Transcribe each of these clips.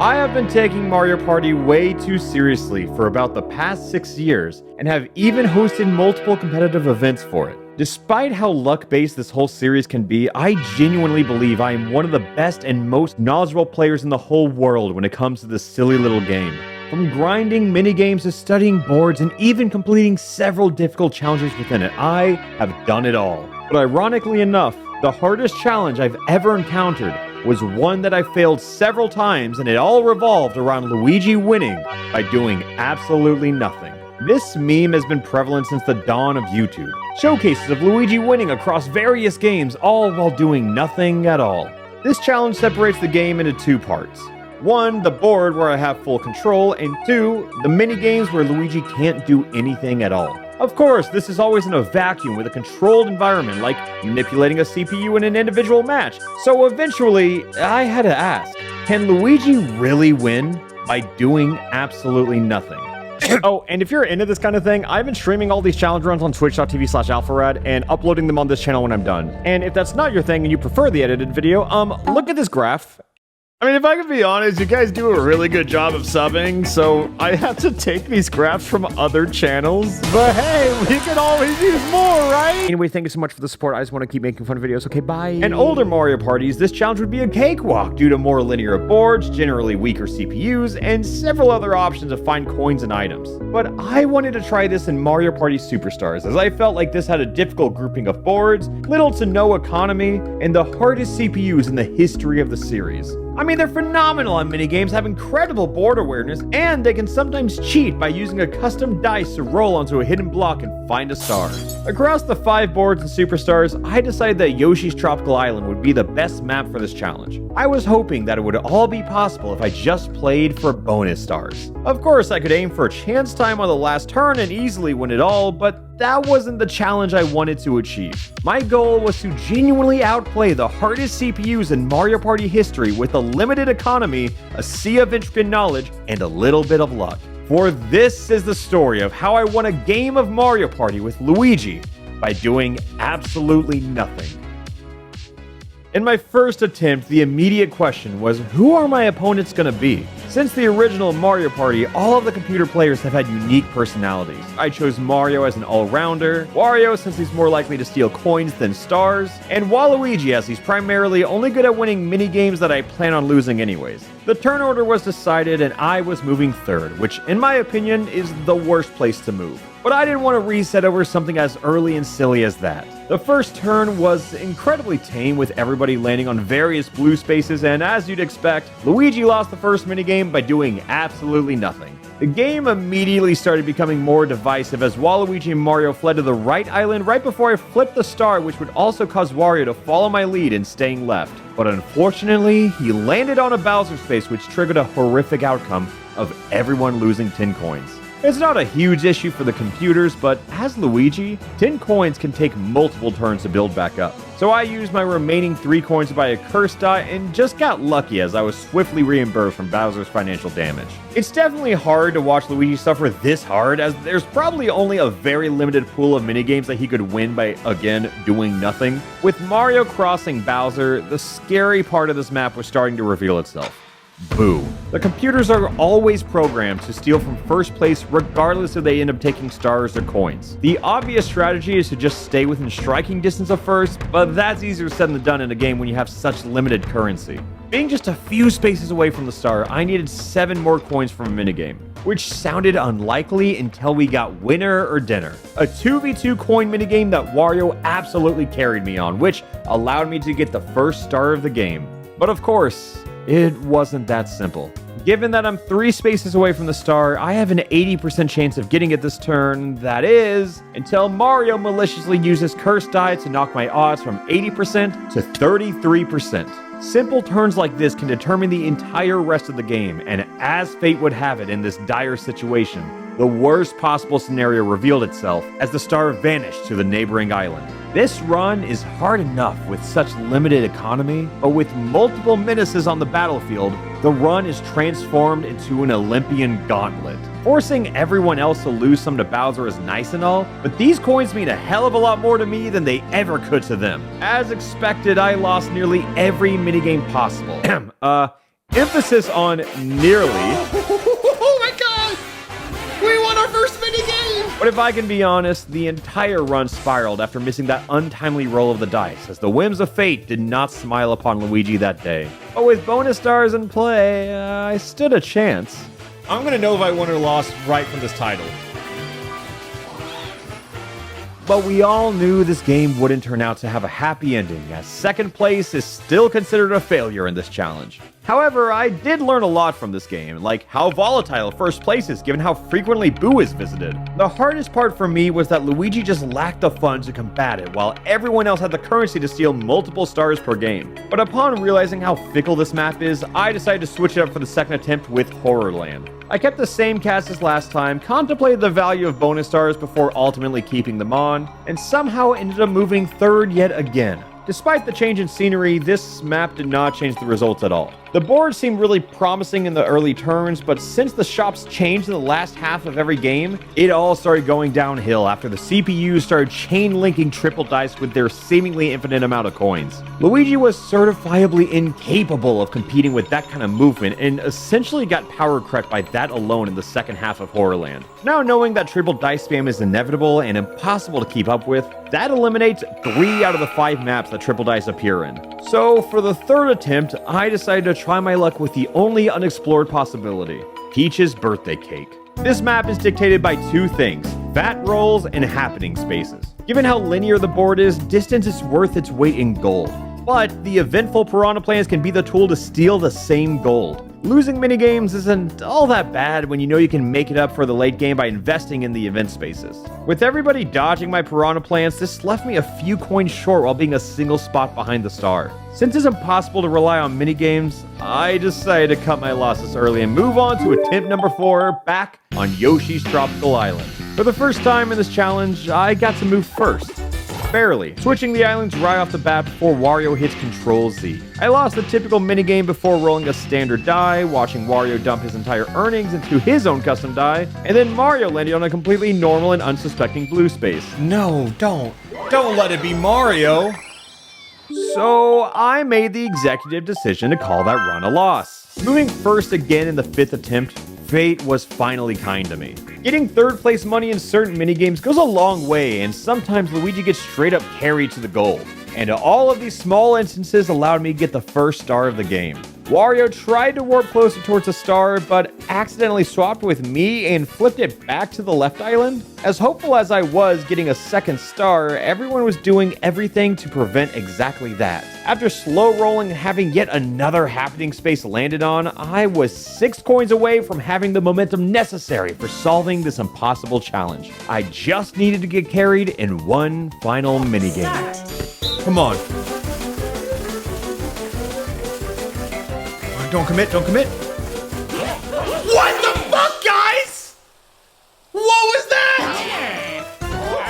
I have been taking Mario Party way too seriously for about the past 6 years and have even hosted multiple competitive events for it. Despite how luck-based this whole series can be, I genuinely believe I am one of the best and most knowledgeable players in the whole world when it comes to this silly little game. From grinding minigames to studying boards and even completing several difficult challenges within it, I have done it all. But ironically enough, the hardest challenge I've ever encountered was one that I failed several times, and it all revolved around Luigi winning by doing absolutely nothing. This meme has been prevalent since the dawn of YouTube. Showcases of Luigi winning across various games, all while doing nothing at all. This challenge separates the game into two parts. 1, the board where I have full control, and 2, the mini games where Luigi can't do anything at all. Of course, this is always in a vacuum with a controlled environment, like manipulating a CPU in an individual match. So eventually, I had to ask, can Luigi really win by doing absolutely nothing? Oh, and if you're into this kind of thing, I've been streaming all these challenge runs on twitch.tv/Alpharad and uploading them on this channel when I'm done. And if that's not your thing and you prefer the edited video, look at this graph. I mean, if I can be honest, you guys do a really good job of subbing, so I have to take these graphs from other channels. But hey, we can always use more, right? Anyway, thank you so much for the support. I just want to keep making fun videos. Okay, bye. In older Mario parties, this challenge would be a cakewalk due to more linear boards, generally weaker CPUs, and several other options to find coins and items. But I wanted to try this in Mario Party Superstars, as I felt like this had a difficult grouping of boards, little to no economy, and the hardest CPUs in the history of the series. I mean, they're phenomenal on minigames, have incredible board awareness, and they can sometimes cheat by using a custom dice to roll onto a hidden block and find a star. Across the 5 boards in Superstars, I decided that Yoshi's Tropical Island would be the best map for this challenge. I was hoping that it would all be possible if I just played for bonus stars. Of course, I could aim for a chance time on the last turn and easily win it all, but that wasn't the challenge I wanted to achieve. My goal was to genuinely outplay the hardest CPUs in Mario Party history with a limited economy, a sea of intricate knowledge, and a little bit of luck. For this is the story of how I won a game of Mario Party with Luigi by doing absolutely nothing. In my first attempt, the immediate question was, who are my opponents gonna be? Since the original Mario Party, all of the computer players have had unique personalities. I chose Mario as an all-rounder, Wario since he's more likely to steal coins than stars, and Waluigi as he's primarily only good at winning mini-games that I plan on losing anyways. The turn order was decided and I was moving third, which in my opinion is the worst place to move. But I didn't want to reset over something as early and silly as that. The first turn was incredibly tame with everybody landing on various blue spaces, and as you'd expect, Luigi lost the first minigame by doing absolutely nothing. The game immediately started becoming more divisive as Waluigi and Mario fled to the right island right before I flipped the star, which would also cause Wario to follow my lead in staying left. But unfortunately, he landed on a Bowser space, which triggered a horrific outcome of everyone losing 10 coins. It's not a huge issue for the computers, but as Luigi, 10 coins can take multiple turns to build back up. So I used my remaining 3 coins to buy a curse die and just got lucky as I was swiftly reimbursed from Bowser's financial damage. It's definitely hard to watch Luigi suffer this hard, as there's probably only a very limited pool of minigames that he could win by, again, doing nothing. With Mario crossing Bowser, the scary part of this map was starting to reveal itself. Boo. The computers are always programmed to steal from first place regardless if they end up taking stars or coins. The obvious strategy is to just stay within striking distance of first, but that's easier said than done in a game when you have such limited currency. Being just a few spaces away from the star, I needed 7 more coins from a minigame, which sounded unlikely until we got Winner or Dinner, a 2v2 coin minigame that Wario absolutely carried me on, which allowed me to get the first star of the game. But of course, it wasn't that simple. Given that I'm 3 spaces away from the star, I have an 80% chance of getting it this turn, that is, until Mario maliciously uses Curse Die to knock my odds from 80% to 33%. Simple turns like this can determine the entire rest of the game, and as fate would have it in this dire situation, the worst possible scenario revealed itself as the star vanished to the neighboring island. This run is hard enough with such limited economy, but with multiple menaces on the battlefield, the run is transformed into an Olympian gauntlet. Forcing everyone else to lose some to Bowser is nice and all, but these coins mean a hell of a lot more to me than they ever could to them. As expected, I lost nearly every minigame possible. Emphasis on nearly. Oh my god! We won our first minigame! But if I can be honest, the entire run spiraled after missing that untimely roll of the dice, as the whims of fate did not smile upon Luigi that day. But with bonus stars in play, I stood a chance. I'm gonna know if I won or lost right from this title. But we all knew this game wouldn't turn out to have a happy ending, as second place is still considered a failure in this challenge. However, I did learn a lot from this game, like how volatile first place is given how frequently Boo is visited. The hardest part for me was that Luigi just lacked the funds to combat it, while everyone else had the currency to steal multiple stars per game. But upon realizing how fickle this map is, I decided to switch it up for the second attempt with Horrorland. I kept the same cast as last time, contemplated the value of bonus stars before ultimately keeping them on, and somehow ended up moving third yet again. Despite the change in scenery, this map did not change the results at all. The board seemed really promising in the early turns, but since the shops changed in the last half of every game, it all started going downhill after the CPUs started chain-linking triple dice with their seemingly infinite amount of coins. Luigi was certifiably incapable of competing with that kind of movement and essentially got power correct by that alone in the second half of Horrorland. Now knowing that triple dice spam is inevitable and impossible to keep up with, that eliminates 3 out of the 5 maps that triple dice appear in. So for the third attempt, I decided to try my luck with the only unexplored possibility: Peach's birthday cake. This map is dictated by 2 things: fat rolls and happening spaces. Given how linear the board is, distance is worth its weight in gold. But the eventful piranha plans can be the tool to steal the same gold. Losing minigames isn't all that bad when you know you can make it up for the late game by investing in the event spaces. With everybody dodging my piranha plans, this left me a few coins short while being a single spot behind the star. Since it's impossible to rely on minigames, I decided to cut my losses early and move on to attempt number 4, back on Yoshi's Tropical Island. For the first time in this challenge, I got to move first. Barely, switching the islands right off the bat before Wario hits Control-Z. I lost the typical minigame before rolling a standard die, watching Wario dump his entire earnings into his own custom die, and then Mario landed on a completely normal and unsuspecting blue space. No, don't. Don't let it be Mario. So I made the executive decision to call that run a loss. Moving first again in the 5th attempt, fate was finally kind to me. Getting third place money in certain minigames goes a long way, and sometimes Luigi gets straight up carried to the gold. And all of these small instances allowed me to get the first star of the game. Wario tried to warp closer towards the star, but accidentally swapped with me and flipped it back to the left island. As hopeful as I was getting a second star, everyone was doing everything to prevent exactly that. After slow rolling and having yet another happening space landed on, I was 6 coins away from having the momentum necessary for solving this impossible challenge. I just needed to get carried in one final minigame. Come on. Don't commit, don't commit. What the fuck, guys? What was that?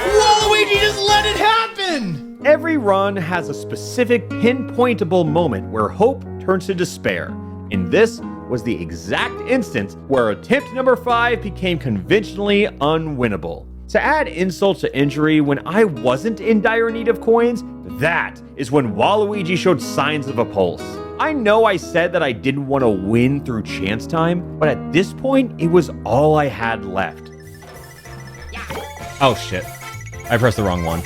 Waluigi just let it happen! Every run has a specific pinpointable moment where hope turns to despair. And this was the exact instance where attempt number 5 became conventionally unwinnable. To add insult to injury, when I wasn't in dire need of coins, that is when Waluigi showed signs of a pulse. I know I said that I didn't want to win through chance time, but at this point, it was all I had left. Oh shit. I pressed the wrong one.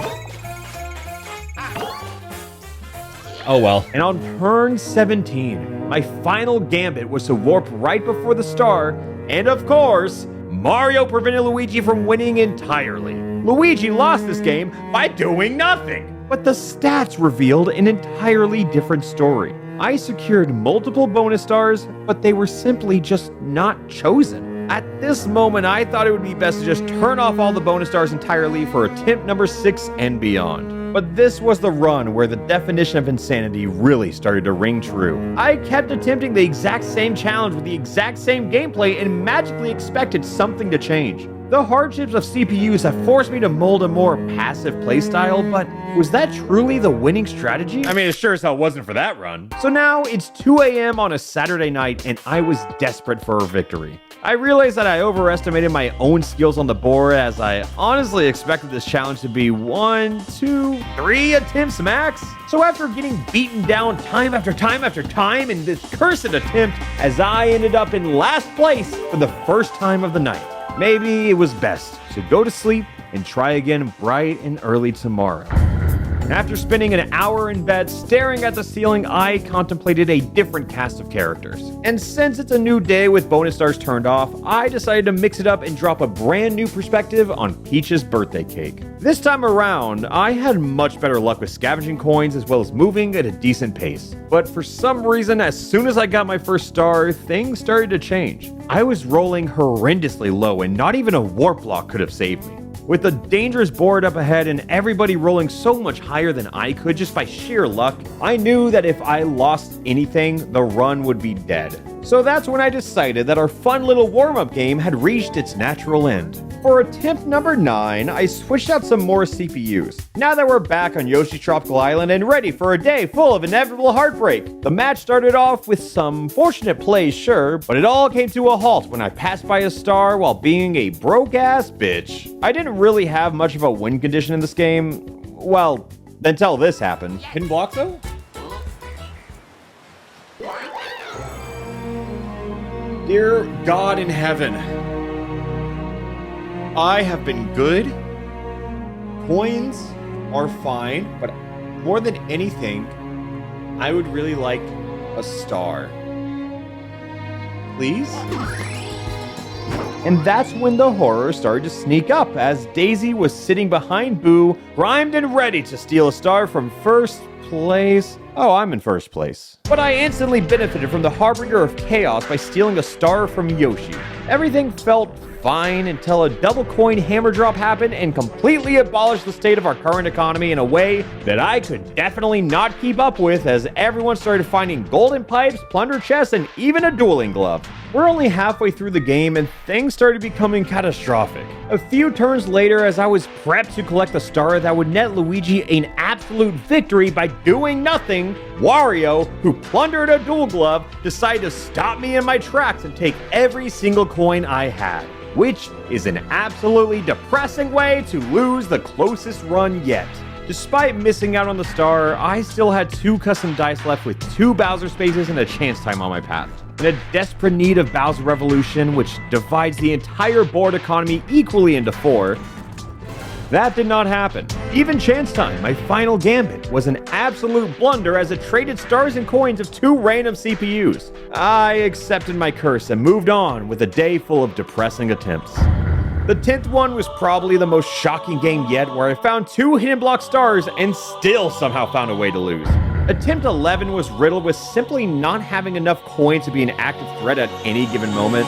Oh well. And on turn 17, my final gambit was to warp right before the star, and of course, Mario prevented Luigi from winning entirely. Luigi lost this game by doing nothing. But the stats revealed an entirely different story. I secured multiple bonus stars, but they were simply just not chosen. At this moment, I thought it would be best to just turn off all the bonus stars entirely for attempt number 6 and beyond. But this was the run where the definition of insanity really started to ring true. I kept attempting the exact same challenge with the exact same gameplay and magically expected something to change. The hardships of CPUs have forced me to mold a more passive playstyle, but was that truly the winning strategy? I mean, it sure as hell wasn't for that run. So now it's 2 a.m. on a Saturday night, and I was desperate for a victory. I realized that I overestimated my own skills on the board, as I honestly expected this challenge to be 1, 2, 3 attempts max. So after getting beaten down time after time after time in this cursed attempt, as I ended up in last place for the first time of the night, maybe it was best to go to sleep and try again bright and early tomorrow. After spending an hour in bed staring at the ceiling, I contemplated a different cast of characters. And since it's a new day with bonus stars turned off, I decided to mix it up and drop a brand new perspective on Peach's birthday cake. This time around, I had much better luck with scavenging coins as well as moving at a decent pace. But for some reason, as soon as I got my first star, things started to change. I was rolling horrendously low and not even a warp block could have saved me. With the dangerous board up ahead and everybody rolling so much higher than I could just by sheer luck, I knew that if I lost anything, the run would be dead. So that's when I decided that our fun little warm-up game had reached its natural end. For attempt number 9, I switched out some more CPUs. Now that we're back on Yoshi's Tropical Island and ready for a day full of inevitable heartbreak, the match started off with some fortunate plays, sure, but it all came to a halt when I passed by a star while being a broke-ass bitch. I didn't really have much of a win condition in this game, well, until this happened. Hidden block though? Dear God in heaven, I have been good. Coins are fine, but more than anything, I would really like a star. Please? And that's when the horror started to sneak up, as Daisy was sitting behind Boo, primed and ready to steal a star from first place. Oh, I'm in first place. But I instantly benefited from the Harbinger of Chaos by stealing a star from Yoshi. Everything felt fine until a double coin hammer drop happened and completely abolished the state of our current economy in a way that I could definitely not keep up with, as everyone started finding golden pipes, plunder chests, and even a dueling glove. We're only halfway through the game and things started becoming catastrophic. A few turns later, as I was prepped to collect the star that would net Luigi an absolute victory by doing nothing, Wario, who plundered a duel glove, decided to stop me in my tracks and take every single coin I had, which is an absolutely depressing way to lose the closest run yet. Despite missing out on the star, I still had 2 custom dice left with 2 Bowser spaces and a chance time on my path. In a desperate need of Bowser Revolution, which divides the entire board economy equally into 4, that did not happen. Even Chance Time, my final gambit, was an absolute blunder as it traded stars and coins of 2 random CPUs. I accepted my curse and moved on with a day full of depressing attempts. The 10th one was probably the most shocking game yet, where I found 2 hidden block stars and still somehow found a way to lose. Attempt 11 was riddled with simply not having enough coins to be an active threat at any given moment.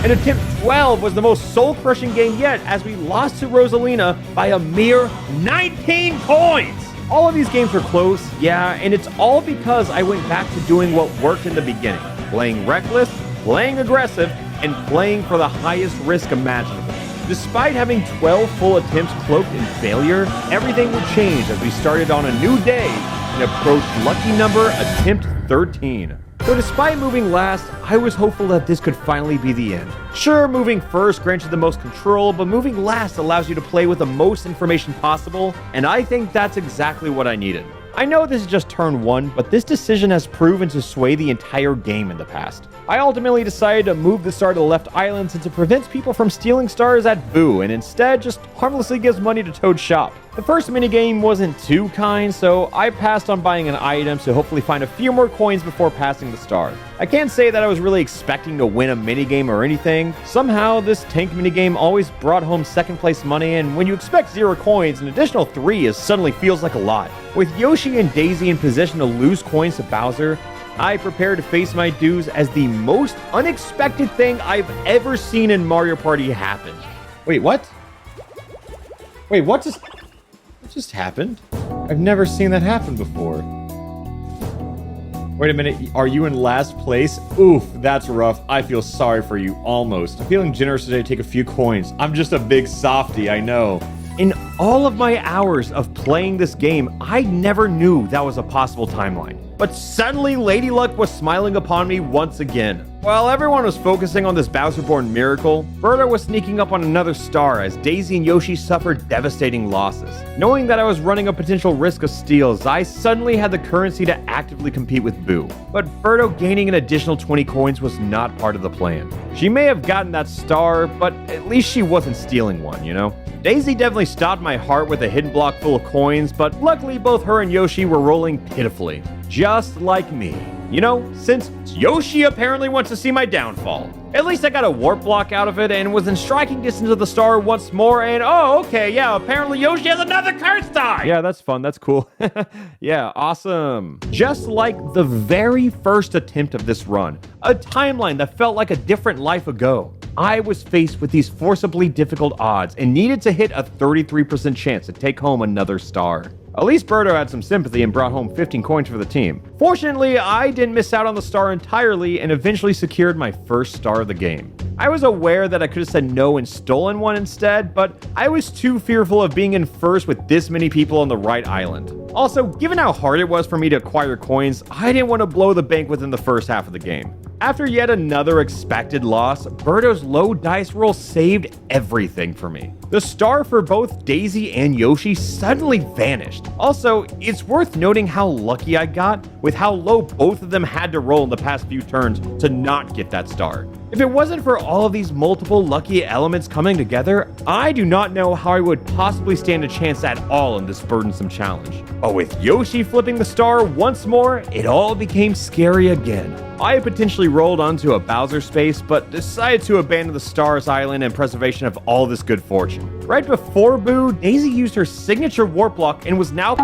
And attempt 12 was the most soul-crushing game yet, as we lost to Rosalina by a mere 19 coins! All of these games were close, yeah, and it's all because I went back to doing what worked in the beginning. Playing reckless, playing aggressive, and playing for the highest risk imaginable. Despite having 12 full attempts cloaked in failure, everything would change as we started on a new day and approached lucky number attempt 13. So despite moving last, I was hopeful that this could finally be the end. Sure, moving first grants you the most control, but moving last allows you to play with the most information possible, and I think that's exactly what I needed. I know this is just turn 1, but this decision has proven to sway the entire game in the past. I ultimately decided to move the star to the left island since it prevents people from stealing stars at Boo, and instead just harmlessly gives money to Toad's shop. The first minigame wasn't too kind, so I passed on buying an item to hopefully find a few more coins before passing the star. I can't say that I was really expecting to win a minigame or anything. Somehow, this tank minigame always brought home second place money, and when you expect 0 coins, an additional 3 suddenly feels like a lot. With Yoshi and Daisy in position to lose coins to Bowser, I prepared to face my dues as the most unexpected thing I've ever seen in Mario Party happen. Wait, what? Wait, what just happened? I've never seen that happen before. Wait a minute, are you in last place? Oof, that's rough. I feel sorry for you, almost. I'm feeling generous today to take a few coins. I'm just a big softie, I know. In all of my hours of playing this game, I never knew that was a possible timeline. But suddenly, Lady Luck was smiling upon me once again. While everyone was focusing on this Bowser-born miracle, Birdo was sneaking up on another star as Daisy and Yoshi suffered devastating losses. Knowing that I was running a potential risk of steals, I suddenly had the currency to actively compete with Boo. But Birdo gaining an additional 20 coins was not part of the plan. She may have gotten that star, but at least she wasn't stealing one, you know? Daisy definitely stopped my heart with a hidden block full of coins, but luckily both her and Yoshi were rolling pitifully. Just like me. You know, since Yoshi apparently wants to see my downfall. At least I got a warp block out of it and was in striking distance of the star once more, and oh, okay, yeah, apparently Yoshi has another curse die! Yeah, that's fun, that's cool. Yeah, awesome. Just like the very first attempt of this run, a timeline that felt like a different life ago, I was faced with these forcibly difficult odds and needed to hit a 33% chance to take home another star. At least Birdo had some sympathy and brought home 15 coins for the team. Fortunately, I didn't miss out on the star entirely and eventually secured my first star of the game. I was aware that I could have said no and stolen one instead, but I was too fearful of being in first with this many people on the right island. Also, given how hard it was for me to acquire coins, I didn't want to blow the bank within the first half of the game. After yet another expected loss, Birdo's low dice roll saved everything for me. The star for both Daisy and Yoshi suddenly vanished. Also, it's worth noting how lucky I got with how low both of them had to roll in the past few turns to not get that star. If it wasn't for all of these multiple lucky elements coming together, I do not know how I would possibly stand a chance at all in this burdensome challenge. But with Yoshi flipping the star once more, it all became scary again. I potentially rolled onto a Bowser space, but decided to abandon the Stars Island in preservation of all this good fortune. Right before Boo, Daisy used her signature warp block and was now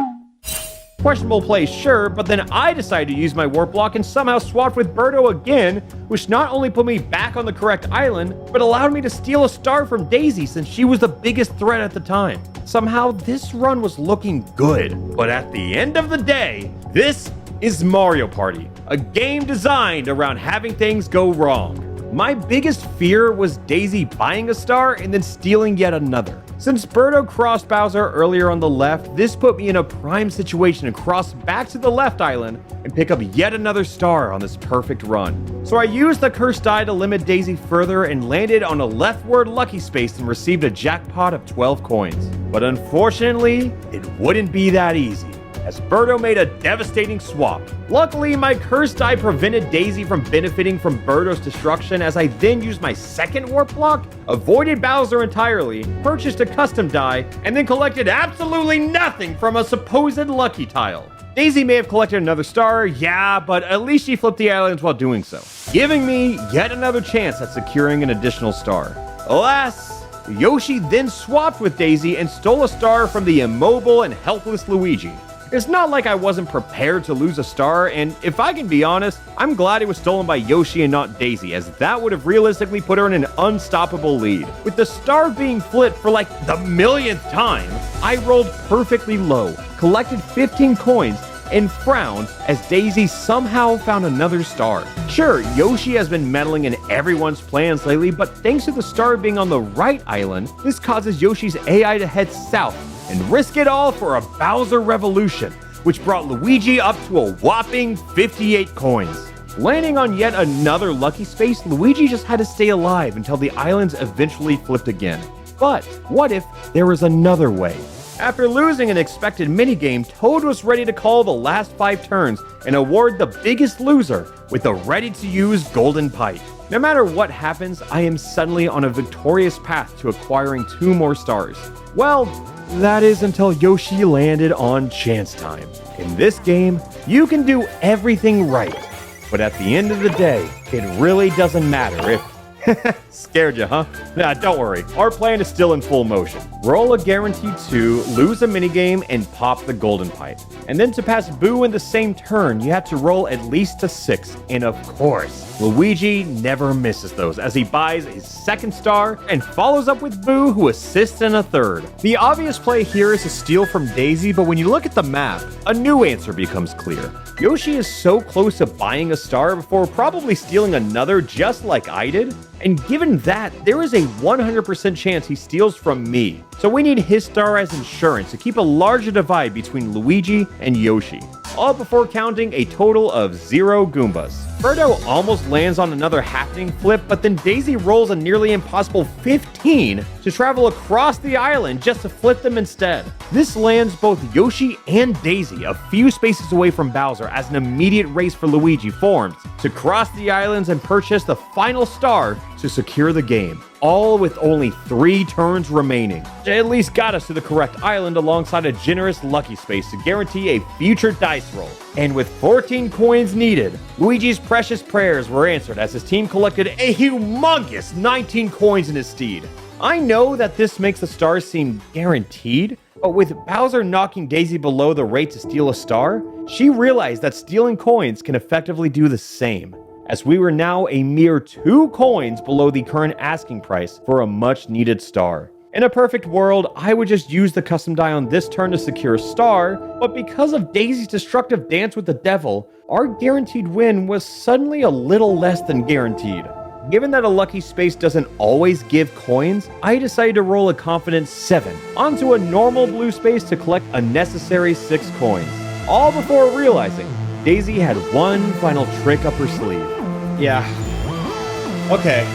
questionable play, sure, but then I decided to use my warp block and somehow swapped with Birdo again, which not only put me back on the correct island, but allowed me to steal a star from Daisy since she was the biggest threat at the time. Somehow, this run was looking good, but at the end of the day, this is Mario Party, a game designed around having things go wrong. My biggest fear was Daisy buying a star and then stealing yet another. Since Birdo crossed Bowser earlier on the left, this put me in a prime situation to cross back to the left island and pick up yet another star on this perfect run. So I used the cursed die to limit Daisy further and landed on a leftward lucky space and received a jackpot of 12 coins. But unfortunately, it wouldn't be that easy, as Birdo made a devastating swap. Luckily, my cursed die prevented Daisy from benefiting from Birdo's destruction, as I then used my second warp block, avoided Bowser entirely, purchased a custom die, and then collected absolutely nothing from a supposed lucky tile. Daisy may have collected another star, yeah, but at least she flipped the islands while doing so, giving me yet another chance at securing an additional star. Alas, Yoshi then swapped with Daisy and stole a star from the immobile and helpless Luigi. It's not like I wasn't prepared to lose a star, and if I can be honest, I'm glad it was stolen by Yoshi and not Daisy, as that would have realistically put her in an unstoppable lead. With the star being flipped for like the millionth time, I rolled perfectly low, collected 15 coins, and frowned as Daisy somehow found another star. Sure, Yoshi has been meddling in everyone's plans lately, but thanks to the star being on the right island, this causes Yoshi's AI to head south and risk it all for a Bowser revolution, which brought Luigi up to a whopping 58 coins. Landing on yet another lucky space, Luigi just had to stay alive until the islands eventually flipped again. But what if there was another way? After losing an expected minigame, Toad was ready to call the last 5 turns and award the biggest loser with a ready-to-use golden pipe. No matter what happens, I am suddenly on a victorious path to acquiring 2 more stars. Well, that is until Yoshi landed on chance time. In this game, you can do everything right, but at the end of the day, it really doesn't matter if... Scared you, huh? Nah, don't worry. Our plan is still in full motion. Roll a guaranteed 2, lose a minigame, and pop the golden pipe. And then to pass Boo in the same turn, you have to roll at least a 6. And of course, Luigi never misses those, as he buys his second star and follows up with Boo, who assists in a third. The obvious play here is to steal from Daisy, but when you look at the map, a new answer becomes clear. Yoshi is so close to buying a star before probably stealing another just like I did, and given that, there is a 100% chance he steals from me. So we need his star as insurance to keep a larger divide between Luigi and Yoshi. all before counting a total of 0 Goombas. Birdo almost lands on another happening flip, but then Daisy rolls a nearly impossible 15 to travel across the island just to flip them instead. This lands both Yoshi and Daisy a few spaces away from Bowser as an immediate race for Luigi forms to cross the islands and purchase the final star to secure the game, all with only 3 turns remaining. It at least got us to the correct island alongside a generous lucky space to guarantee a future dice roll. And with 14 coins needed, Luigi's precious prayers were answered as his team collected a humongous 19 coins in his steed. I know that this makes the stars seem guaranteed, but with Bowser knocking Daisy below the rate to steal a star, she realized that stealing coins can effectively do the same, as we were now a mere 2 coins below the current asking price for a much needed star. In a perfect world, I would just use the custom die on this turn to secure a star, but because of Daisy's destructive dance with the devil, our guaranteed win was suddenly a little less than guaranteed. Given that a lucky space doesn't always give coins, I decided to roll a confident 7 onto a normal blue space to collect a necessary 6 coins, all before realizing Daisy had one final trick up her sleeve. Yeah. Okay.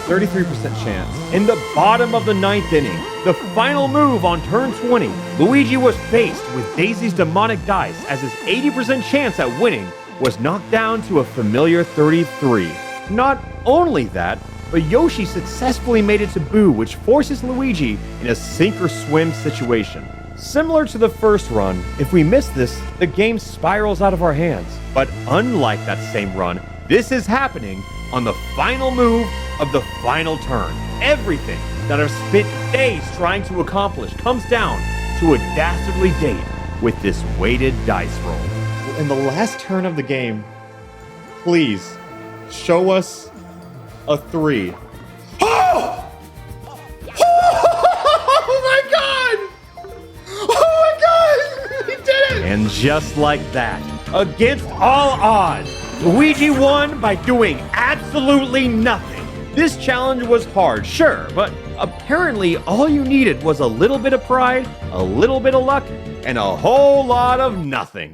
33% chance. In the bottom of the 9th inning, the final move on turn 20, Luigi was faced with Daisy's demonic dice as his 80% chance at winning was knocked down to a familiar 33. Not only that, but Yoshi successfully made it to Boo, which forces Luigi in a sink or swim situation. Similar to the first run, if we miss this, the game spirals out of our hands. But unlike that same run, this is happening on the final move of the final turn. Everything that I've spent days trying to accomplish comes down to a dastardly date with this weighted dice roll. In the last turn of the game, please show us a 3. Oh! Oh my god! Oh my god! He did it! And just like that, against all odds, Luigi won by doing absolutely nothing. This challenge was hard, sure, but apparently all you needed was a little bit of pride, a little bit of luck, and a whole lot of nothing.